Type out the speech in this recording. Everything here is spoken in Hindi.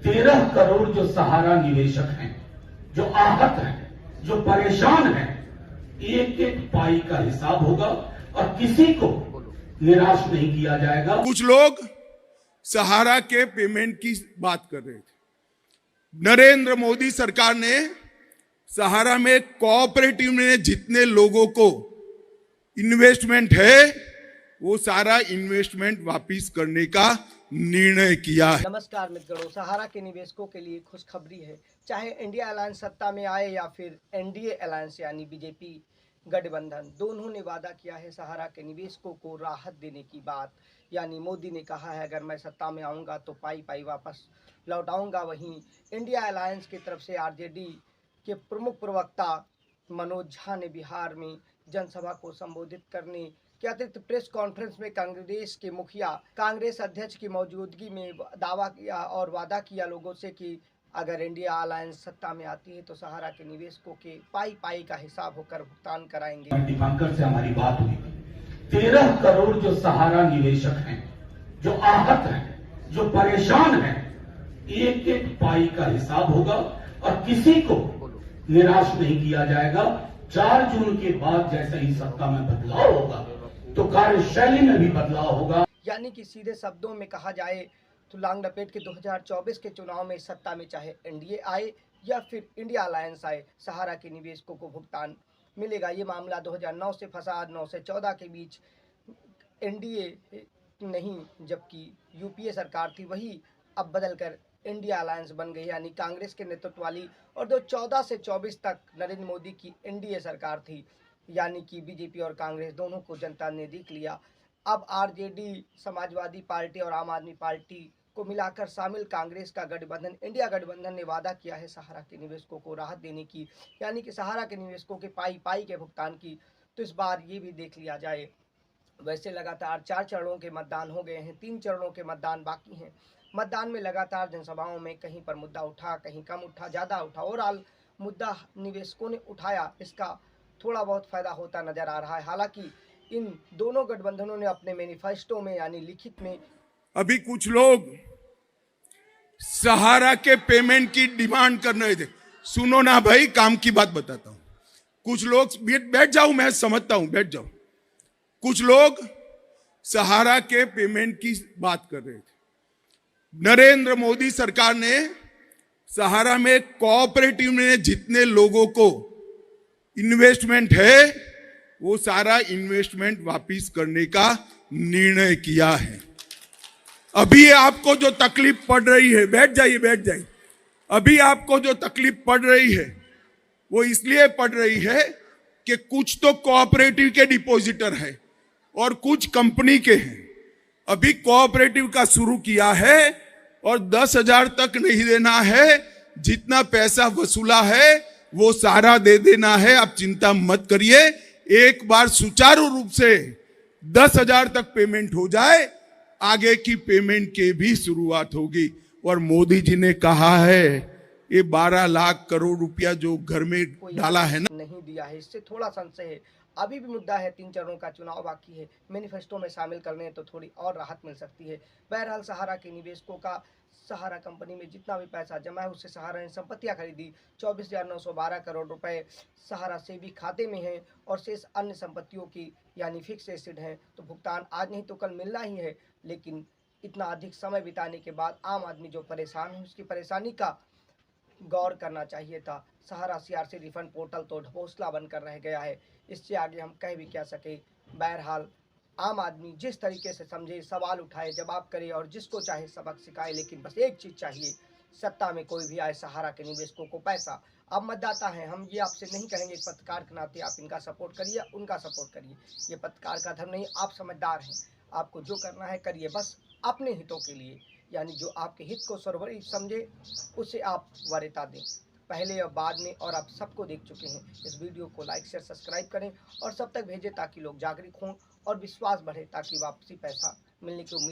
13 करोड़ जो सहारा निवेशक हैं, जो आहत हैं, जो परेशान हैं, एक एक पाई का हिसाब होगा और किसी को निराश नहीं किया जाएगा। कुछ लोग सहारा के पेमेंट की बात कर रहे थे। नरेंद्र मोदी सरकार ने सहारा में कोऑपरेटिव में जितने लोगों को इन्वेस्टमेंट है वो सारा इन्वेस्टमेंट वापस करने का निर्णय किया है। नमस्कार मित्रों, सहारा के निवेशकों के लिए खुशखबरी है। चाहे इंडिया अलायंस सत्ता में आए या फिर एनडीए अलायंस यानी बीजेपी गठबंधन, दोनों ने वादा किया है सहारा के निवेशकों को राहत देने की बात। यानी मोदी ने कहा है अगर मैं सत्ता में आऊंगा तो पाई पाई वापस लौटाऊंगा। वहीं इंडिया अलायंस की तरफ से आरजेडी के प्रमुख प्रवक्ता मनोज झा ने बिहार में जनसभा को संबोधित करने के अतिरिक्त प्रेस कॉन्फ्रेंस में कांग्रेस के मुखिया, कांग्रेस अध्यक्ष की मौजूदगी में दावा किया और वादा किया लोगों से कि अगर इंडिया अलायंस सत्ता में आती है तो सहारा के निवेशकों के पाई पाई का हिसाब होकर भुगतान कराएंगे। दीपांकर से हमारी बात हुई, 13 करोड़ जो सहारा निवेशक हैं, जो आहत हैं, जो परेशान हैं, एक एक पाई का हिसाब होगा और किसी को निराश नहीं किया जाएगा। 4 जून के बाद जैसे ही सत्ता में बदलाव होगा तो कार्यशैली में भी बदलाव होगा। यानी कि सीधे शब्दों में कहा जाए तो लांग लपेट के 2024 के चुनाव में सत्ता में चाहे एनडीए आए या फिर इंडिया अलायंस आए, सहारा के निवेशकों को भुगतान मिलेगा। ये मामला 2009 से फसाद 9 से 14 के बीच एनडीए नहीं जबकि यूपीए सरकार थी, वही अब बदलकर इंडिया अलायंस बन गई। यानी कांग्रेस के नेतृत्व वाली और 2014 से 24 तक नरेंद्र मोदी की एनडीए सरकार थी। यानी कि बीजेपी और कांग्रेस दोनों को जनता ने देख लिया। अब आरजेडी, समाजवादी पार्टी और आम आदमी पार्टी को मिलाकर शामिल कांग्रेस का गठबंधन, इंडिया गठबंधन ने वादा किया है सहारा के निवेशकों को राहत देने की, यानी कि सहारा के निवेशकों के पाई पाई के भुगतान की। तो इस बार ये भी देख लिया जाए। वैसे लगातार 4 चरणों के मतदान हो गए हैं, 3 चरणों के मतदान बाकी हैं। मतदान में लगातार जनसभाओं में कहीं पर मुद्दा उठा, कहीं कम उठा, ज़्यादा उठा। ओवरऑल मुद्दा निवेशकों ने उठाया, इसका थोड़ा बहुत फायदा होता नजर आ रहा है। हालांकि इन दोनों गठबंधनों ने अपने मैनिफेस्टो में यानी लिखित में अभी कुछ लोग सहारा के पेमेंट की डिमांड कर रहे थे। सुनो ना भाई, काम की बात बताता हूं। कुछ लोग बैठ जाओ, मैं समझता हूं, बैठ जाओ। कुछ लोग सहारा के पेमेंट की बात कर रहे थे। नरेंद्र मोदी सरकार ने सहारा में कोऑपरेटिव में जितने लोगों को इन्वेस्टमेंट है वो सारा इन्वेस्टमेंट वापस करने का निर्णय किया है। अभी आपको जो तकलीफ पड़ रही है, बैठ जाइए। अभी आपको जो तकलीफ पड़ रही है वो इसलिए पड़ रही है कि कुछ तो कोऑपरेटिव के डिपॉजिटर है और कुछ कंपनी के हैं। अभी कोऑपरेटिव का शुरू किया है और 10,000 तक नहीं देना है, जितना पैसा वसूला है वो सारा दे देना है। आप चिंता मत करिए, एक बार सुचारू रूप से 10,000 तक पेमेंट हो जाए, आगे की पेमेंट की भी शुरुआत होगी। और मोदी जी ने कहा है ये 12 लाख करोड़ रुपया जो घर में डाला है ना, नहीं दिया है, इससे थोड़ा संशय है। अभी भी मुद्दा है, 3 चरणों का चुनाव बाकी है, मैनिफेस्टो में शामिल करने तो थोड़ी और राहत मिल सकती है। बहरहाल सहारा के निवेशकों का सहारा कंपनी में जितना भी पैसा जमा है उससे सहारा ने संपत्तियां खरीदी। 24,912 करोड़ रुपए सहारा से भी खाते में है और शेष अन्य संपत्तियों की यानी फिक्स एसेट है। तो भुगतान आज नहीं तो कल मिलना ही है, लेकिन इतना अधिक समय बिताने के बाद आम आदमी जो परेशान है उसकी परेशानी का गौर करना चाहिए था। सहारा सीआरसी रिफंड पोर्टल तो ढकोसला बनकर रह गया है, इससे आगे हम कह भी क्या सके। बहरहाल आम आदमी जिस तरीके से समझे, सवाल उठाए, जवाब करे और जिसको चाहे सबक सिखाए, लेकिन बस एक चीज़ चाहिए, सत्ता में कोई भी आए सहारा के निवेशकों को पैसा। अब मतदाता हैं, हम ये आपसे नहीं कहेंगे पत्रकार के नाते आप इनका सपोर्ट करिए, उनका सपोर्ट करिए, ये पत्रकार का धर्म नहीं। आप समझदार हैं, आपको जो करना है करिए, बस अपने हितों के लिए, यानी जो आपके हित को सर्वोपरि समझे उसे आप वरीयता दें, पहले और बाद में। और आप सबको देख चुके हैं। इस वीडियो को लाइक शेयर सब्सक्राइब करें और सब तक भेजें ताकि लोग जागरूक हों और विश्वास बढ़े, ताकि वापसी पैसा मिलने की उम्मीद